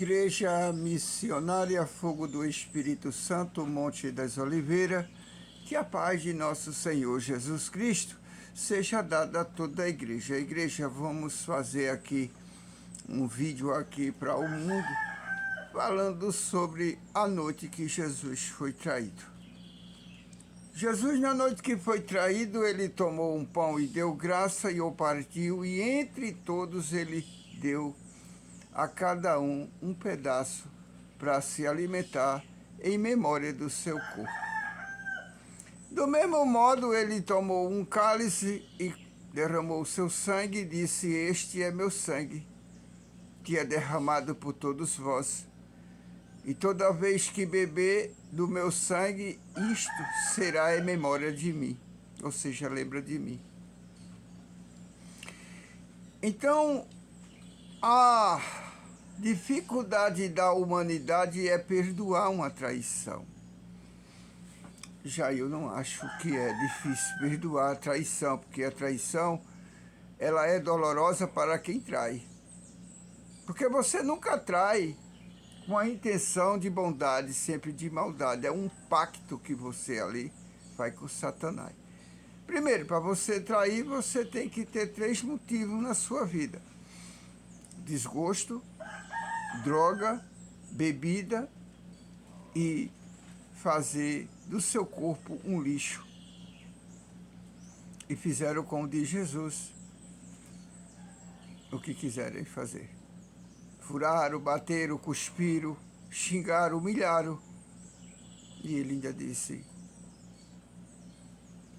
Igreja Missionária Fogo do Espírito Santo, Monte das Oliveiras, que a paz de nosso Senhor Jesus Cristo seja dada a toda a igreja. A igreja, vamos fazer aqui um vídeo aqui para o mundo, falando sobre a noite que Jesus foi traído. Jesus, na noite que foi traído, ele tomou um pão e deu graça e o partiu, e entre todos ele deu a cada um um pedaço para se alimentar em memória do seu corpo. Do mesmo modo, ele tomou um cálice e derramou seu sangue e disse: "Este é meu sangue, que é derramado por todos vós. E toda vez que beber do meu sangue, isto será em memória de mim." Ou seja, lembra de mim. Então, a dificuldade da humanidade é perdoar uma traição. Já eu não acho que é difícil perdoar a traição, porque a traição, ela é dolorosa para quem trai. Porque você nunca trai com a intenção de bondade, sempre de maldade. É um pacto que você ali faz com Satanás. Primeiro, para você trair, você tem que ter 3 motivos na sua vida: desgosto, droga, bebida e fazer do seu corpo um lixo. E fizeram como diz Jesus, o que quiserem fazer. Furaram, bateram, cuspiram, xingaram, humilharam. E ele ainda disse: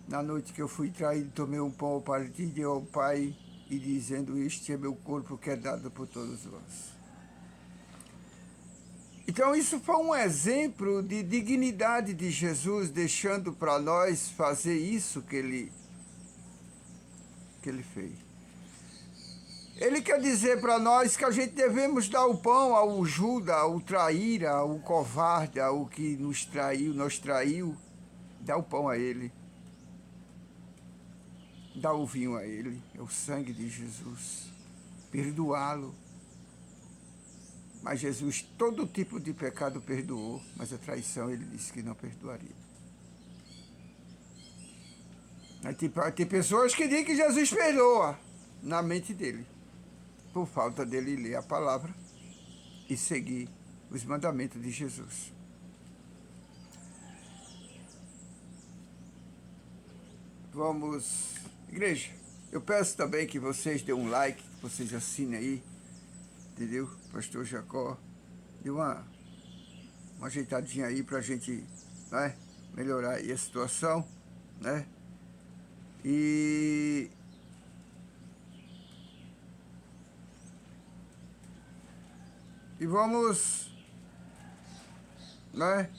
"Na noite que eu fui traído, tomei um pão, parti, deu ao Pai, e dizendo: este é meu corpo que é dado por todos vós." Então isso foi um exemplo de dignidade de Jesus, deixando para nós fazer isso que ele fez. Ele quer dizer para nós que a gente devemos dar o pão ao Judas, ao traíra, ao covarde, ao que nos traiu, dá o pão a ele. Dá o vinho a ele, é o sangue de Jesus. Perdoá-lo. Mas Jesus todo tipo de pecado perdoou, mas a traição ele disse que não perdoaria. Tem pessoas que dizem que Jesus perdoa na mente dele, por falta dele ler a palavra e seguir os mandamentos de Jesus. Vamos, igreja, eu peço também que vocês dêem um like, que vocês assinem aí, entendeu? Pastor Jacó, dê uma ajeitadinha aí pra gente, né, melhorar aí a situação, né? E vamos, né?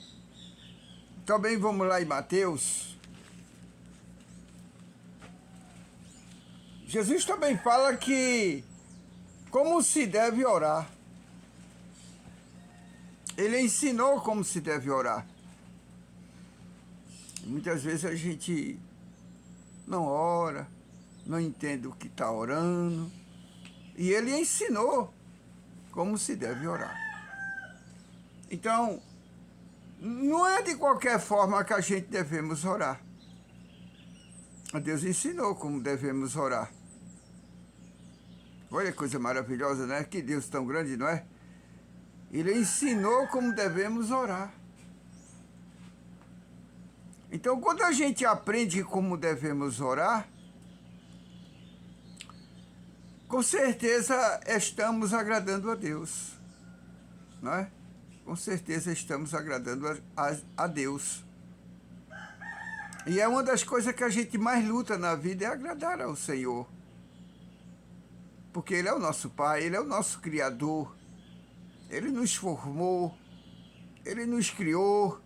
Também vamos lá em Mateus. Jesus também fala que como se deve orar. Ele ensinou como se deve orar. Muitas vezes a gente não ora, não entende o que está orando. E ele ensinou como se deve orar. Então, não é de qualquer forma que a gente devemos orar. Deus ensinou como devemos orar. Olha que coisa maravilhosa, né? Que Deus tão grande, não é? Ele ensinou como devemos orar. Então, quando a gente aprende como devemos orar, com certeza estamos agradando a Deus, não é? Com certeza estamos agradando a Deus. E é uma das coisas que a gente mais luta na vida, é agradar ao Senhor. Porque Ele é o nosso Pai, Ele é o nosso Criador. Ele nos formou, Ele nos criou.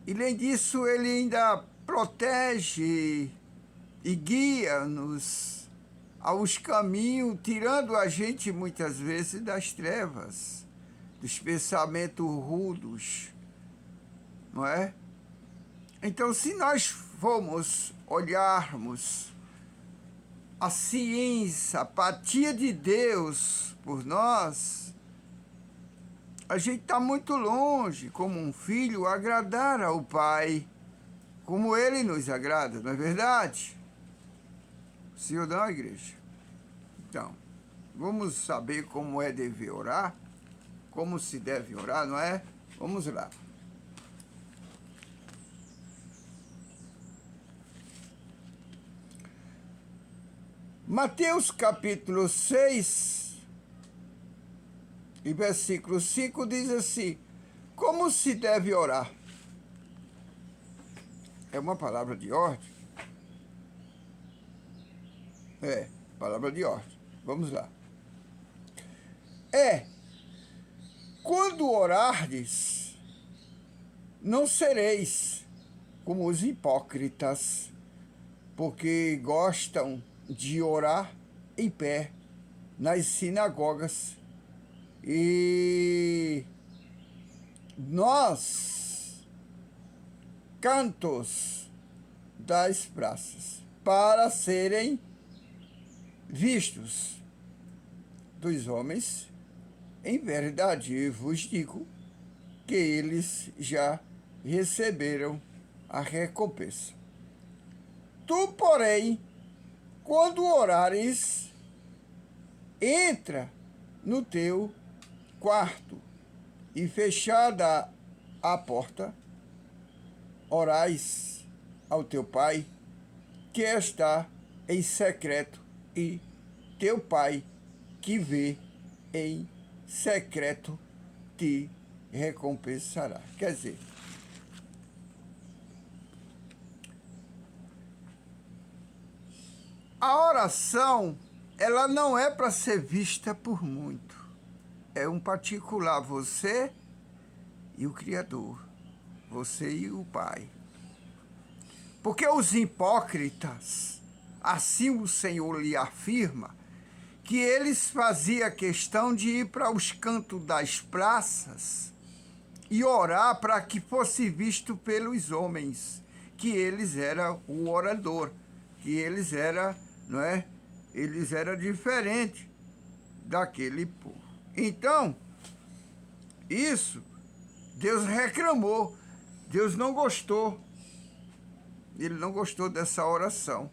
E além disso, Ele ainda protege e guia-nos aos caminhos, tirando a gente muitas vezes das trevas, dos pensamentos rudes, não é? Então, se nós formos olharmos a ciência, a apatia de Deus por nós, A gente está muito longe, como um filho, agradar ao Pai, como Ele nos agrada, não é verdade? Sim ou não, igreja? Então, vamos saber como é dever orar, como se deve orar, não é? Vamos lá. Mateus capítulo 6, e versículo 5 diz assim: como se deve orar? É uma palavra de ordem? É, palavra de ordem. Vamos lá. Quando orardes, não sereis como os hipócritas, porque gostam de orar em pé nas sinagogas e nos cantos das praças, para serem vistos dos homens. Em verdade vos digo que eles já receberam a recompensa. Tu, porém, quando orares, entra no teu quarto e, fechada a porta, orais ao teu Pai, que está em secreto, e teu Pai, que vê em secreto, te recompensará. Quer dizer, a oração, ela não é para ser vista por muito. É um particular, você e o Criador, você e o Pai. Porque os hipócritas, assim o Senhor lhe afirma, que eles faziam questão de ir para os cantos das praças e orar para que fosse visto pelos homens, que eles eram o orador, que eles eram, não é? Eles eram diferentes daquele povo. Então, isso, Deus reclamou, Deus não gostou, ele não gostou dessa oração.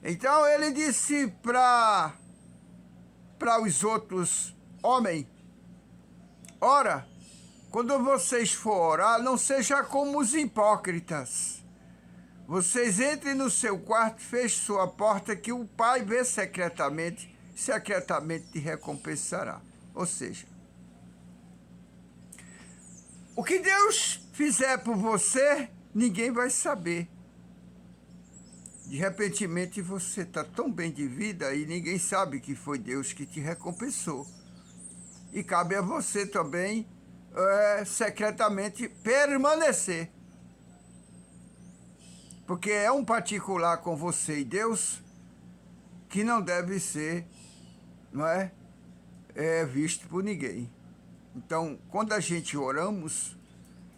Então ele disse para os outros homens: ora, quando vocês for orar, não seja como os hipócritas. Vocês entrem no seu quarto, fechem sua porta, que o Pai vê secretamente te recompensará. Ou seja, o que Deus fizer por você, ninguém vai saber. De repentemente você está tão bem de vida e ninguém sabe que foi Deus que te recompensou. E cabe a você também, secretamente, permanecer. Porque é um particular com você e Deus que não deve ser, não é, visto por ninguém. Então, quando a gente oramos,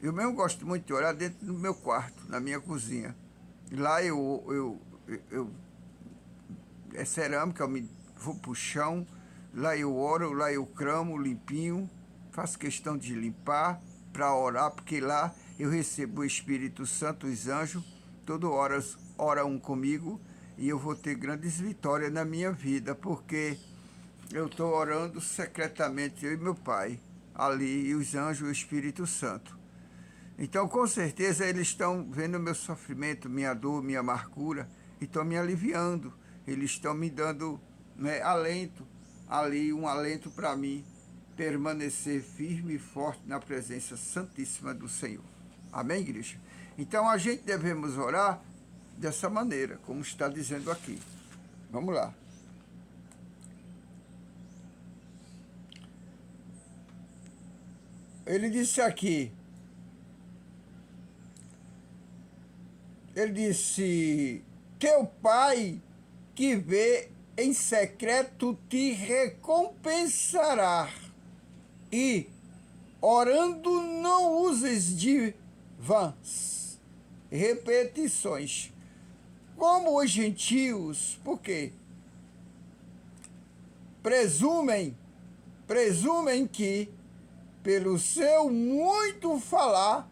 eu mesmo gosto muito de orar dentro do meu quarto, na minha cozinha. Lá é cerâmica, eu vou pro chão, lá eu oro, lá eu cramo limpinho, faço questão de limpar para orar, porque lá eu recebo o Espírito Santo, os anjos, toda hora oram comigo, e eu vou ter grandes vitórias na minha vida, porque eu estou orando secretamente, eu e meu Pai, ali, e os anjos e o Espírito Santo. Então, com certeza, eles estão vendo o meu sofrimento, minha dor, minha amargura, e estão me aliviando. Eles estão me dando, né, alento, ali, um alento para mim permanecer firme e forte na presença santíssima do Senhor. Amém, igreja? Então, a gente devemos orar dessa maneira, como está dizendo aqui. Vamos lá. Ele disse aqui, ele disse: teu Pai que vê em secreto te recompensará. E, orando, não uses de vãs repetições, como os gentios, porque presumem que pelo seu muito falar,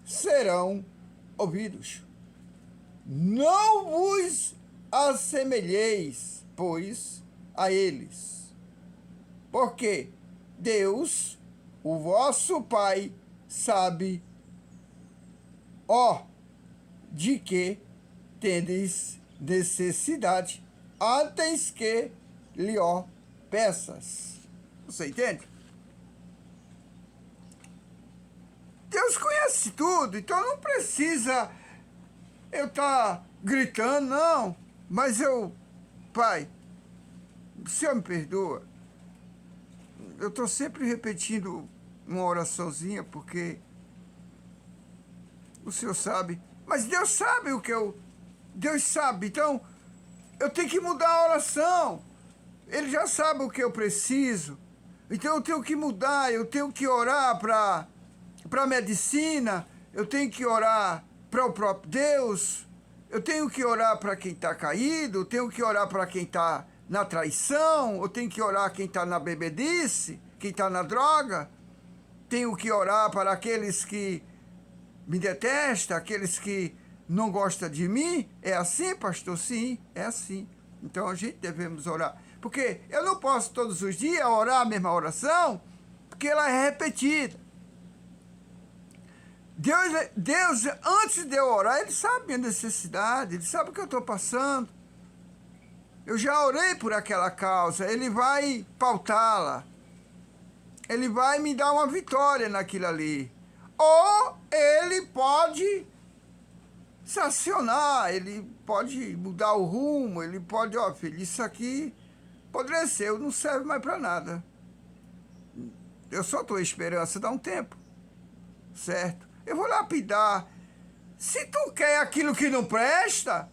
serão ouvidos. Não vos assemelheis, pois, a eles, porque Deus, o vosso Pai, sabe, de que tendes necessidade, antes que lhe peças. Você entende? Deus conhece tudo, então não precisa eu estar gritando, não. Mas Pai, o Senhor me perdoa. Eu estou sempre repetindo uma oraçãozinha, porque o Senhor sabe. Mas Deus sabe Deus sabe, então eu tenho que mudar a oração. Ele já sabe o que eu preciso. Então eu tenho que mudar, eu tenho que orar para a medicina, eu tenho que orar para o próprio Deus, eu tenho que orar para quem está caído, eu tenho que orar para quem está na traição, eu tenho que orar quem está na bebedice, quem está na droga, tenho que orar para aqueles que me detestam, aqueles que não gostam de mim. É assim, pastor? Sim, é assim. Então a gente devemos orar. Porque eu não posso todos os dias orar a mesma oração, porque ela é repetida. Deus, antes de eu orar, Ele sabe a minha necessidade, Ele sabe o que eu estou passando. Eu já orei por aquela causa, Ele vai pautá-la. Ele vai me dar uma vitória naquilo ali. Ou Ele pode sancionar, Ele pode mudar o rumo, Ele pode, filho, isso aqui apodreceu, não serve mais para nada. Eu só estou esperança, dá um tempo, certo? Eu vou lapidar. Se tu quer aquilo que não presta,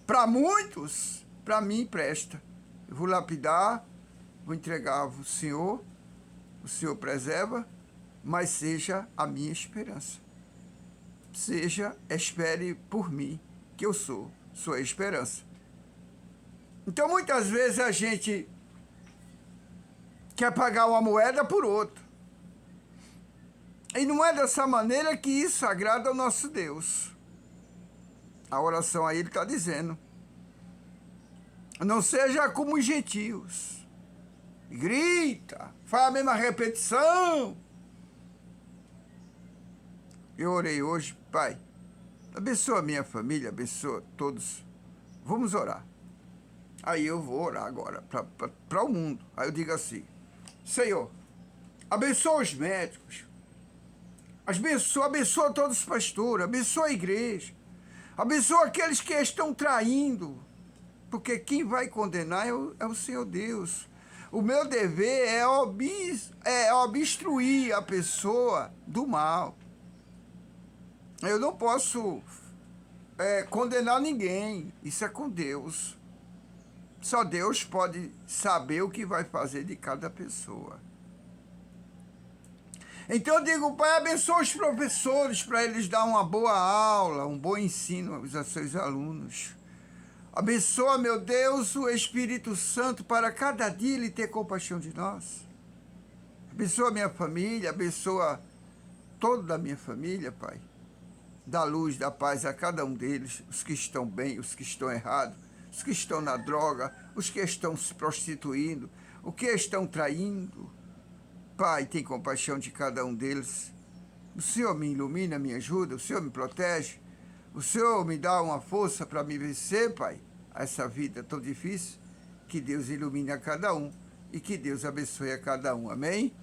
para muitos, para mim presta. Eu vou lapidar, vou entregar ao Senhor, o Senhor preserva, mas seja a minha esperança. Espere por mim, que eu sou sua esperança. Então, muitas vezes a gente quer pagar uma moeda por outra. E não é dessa maneira que isso agrada ao nosso Deus. A oração aí ele está dizendo: não seja como os gentios. Grita, faz a mesma repetição. Eu orei hoje, Pai, abençoa a minha família, abençoa todos. Vamos orar. Aí eu vou orar agora para o mundo. Aí eu digo assim: Senhor, abençoa os médicos, abençoa todos os pastores, abençoa a igreja, abençoa aqueles que estão traindo, porque quem vai condenar é o Senhor Deus. O meu dever é obstruir a pessoa do mal. Eu não posso condenar ninguém, isso é com Deus. Só Deus pode saber o que vai fazer de cada pessoa. Então eu digo: Pai, abençoa os professores para eles dar uma boa aula, um bom ensino aos seus alunos. Abençoa, meu Deus, o Espírito Santo para cada dia Ele ter compaixão de nós. Abençoa a minha família, abençoa toda a minha família, Pai. Dá luz, dá paz a cada um deles, os que estão bem, os que estão errados, os que estão na droga, os que estão se prostituindo, os que estão traindo. Pai, tem compaixão de cada um deles. O Senhor me ilumina, me ajuda, o Senhor me protege. O Senhor me dá uma força para me vencer, Pai, essa vida tão difícil. Que Deus ilumine a cada um e que Deus abençoe a cada um. Amém?